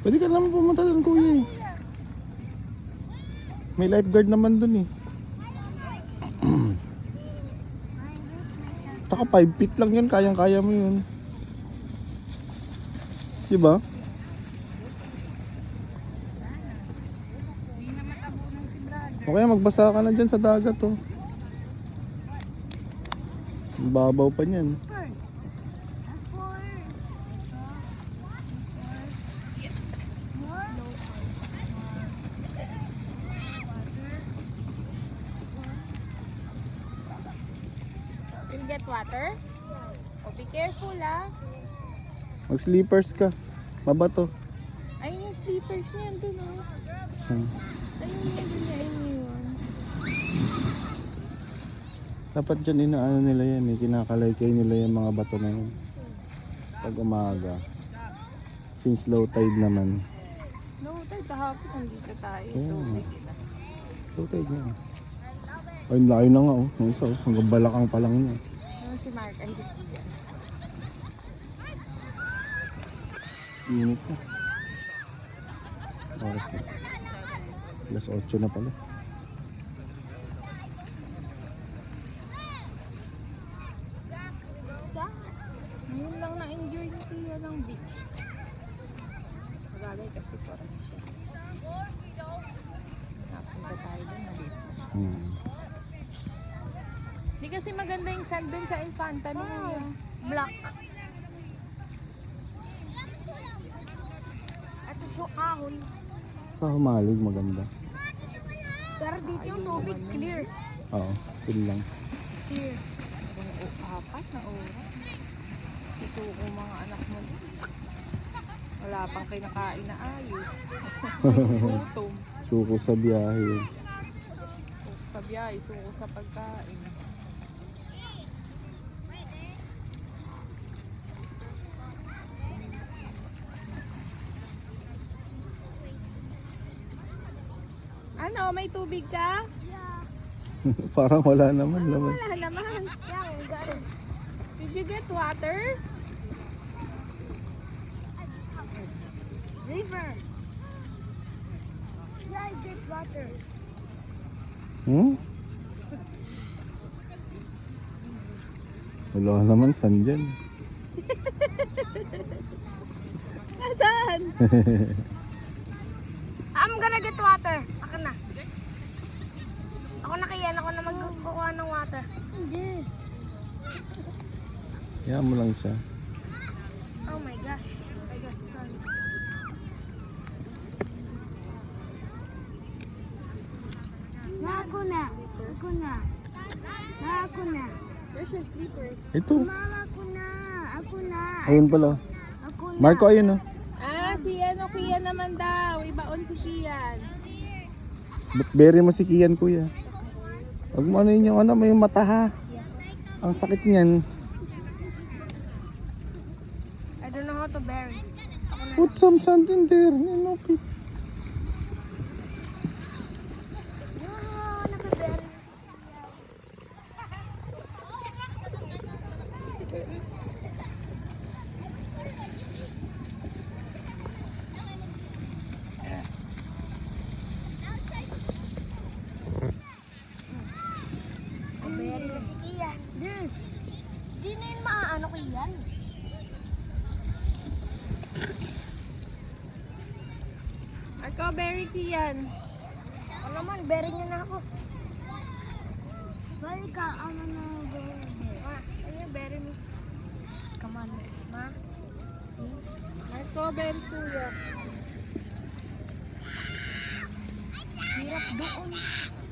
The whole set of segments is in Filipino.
Pwede ka naman pumunta doon, kuya eh. May lifeguard naman doon eh. Saka 5 feet lang yun, kayang-kaya mo yun. Diba? Hindi na matabunan si brother. O kaya magbasa ka na dyan sa dagat oh. Ang babaw pa niyan. You'll get water? Oh, be careful ah. Mag slippers ka. Mabato. Ayun yung slippers niya doon oh. Saan? Ayun yung doon niya iniwan. Dapat dyan inaano nila yan eh. Kinakalaykay nila yung mga bato na yun. Pag umaga. Since low tide naman. No, tayo kahapon nandito tayo. Oo. Tubig na. Low tide na. Ay, layo na nga oh. Yung isa oh. Hanggang balakang pa lang niya. Ano si Mark ay hindi yan. Init na. Oras na. Alas 8 na pala. Ngayon lang na-enjoy ni Tia ng beach. Magagay kasi parang siya. Napunta tayo doon, maliit na. Hindi kasi maganda yung sand doon sa Infanta no, yung black. At yung ahon. Sa Humalig maganda. Pero dito yung tubig clear. Oo, yun lang. Clear. Apat na oras. Susuko mga anak mo. Wala pang kinakain na ayos. Gutom. Suko sa biyahe. Suko sa biyahe, suko sa pagkain. Ano, may tubig ka? Parang wala naman laman. Wala naman. Did you get water? River. Yeah, I get water. Wala naman, saan dyan? Nasaan? I'm gonna get water. Ako na. Ako na kiyan. Ako na magkukuha ng water. Hindi. Yan mo lang siya. Oh my gosh. I got sorry. Ako na. Ako na. Ako na. Where's your sleepers? Ito. Mama, ako na. Ako na. Ayun pala. Ako na. Marco, ayun oh. Ah, si ano, Kian naman daw. Ibaon si Kian. Blackberry mo si Kian, kuya. Huwag mo ano yun yung ano, may mata ha. Ang sakit niyan. I don't know how to bury. Put some sand in there. You know, Bury na si Kian. Yes. Di na yun maaano ko yan. Ako, bury Kian. Ako naman, bury niya na ako. Bury ka, ano na bury. Ma, ayun, bury mo. Come on, ma. Marco, bury kuya. Hirap doon.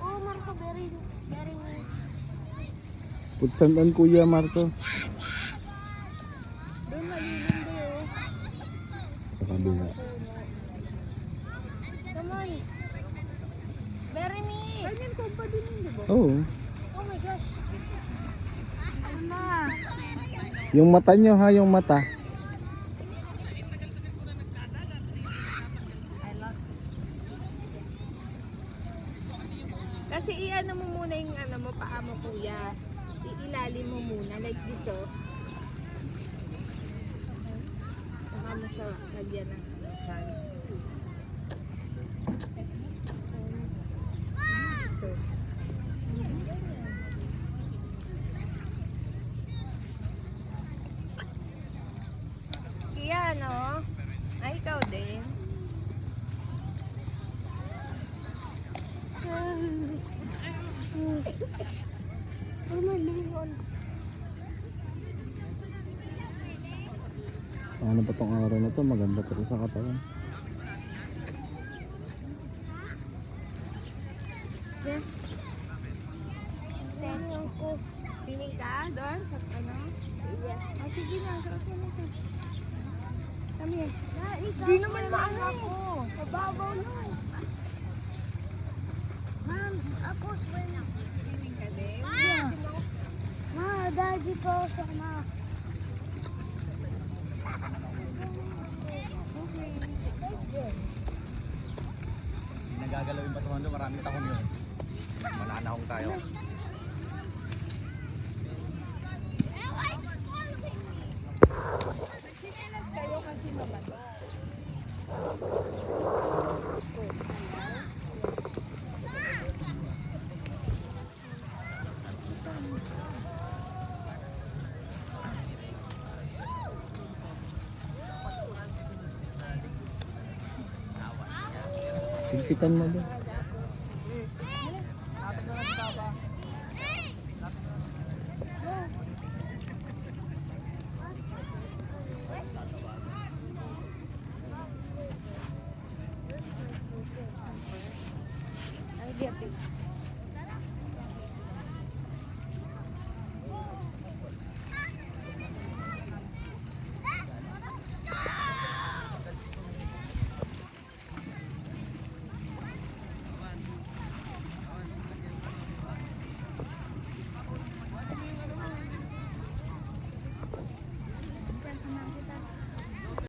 Oh, Marco, bury mo. put sand on, kuya Marco. Doon malilim doon. Sa kabila. Come on. Bury me. Ganyan ko pa din yun, diba? Oo. Oh my gosh. Ano na? Yung mata nyo ha, yung mata. I lost it. Kasi i-ano mo muna yung ano mo, paa mo kuya. Iilalim mo muna, like this oh. Saka mo siya lagyan ng ano. Kaya no? Ay, ikaw din. Ano ba tong araw na to? Maganda pa rin sa katawan. Yes. Sining ka doon sa ano? Yes. Oh, sige na, sarap na ito. Kami eh. Di naman maano ako. Mababaw lang. Ma'am, ako swim. Sining ka din? Yeah. Ma, daddy po sa ma. Nagagalaw yung batuhan doon, maraming tahong yun. Mananahong tayo. Sinelas kayo kasi mabato. Higpitan mo ba?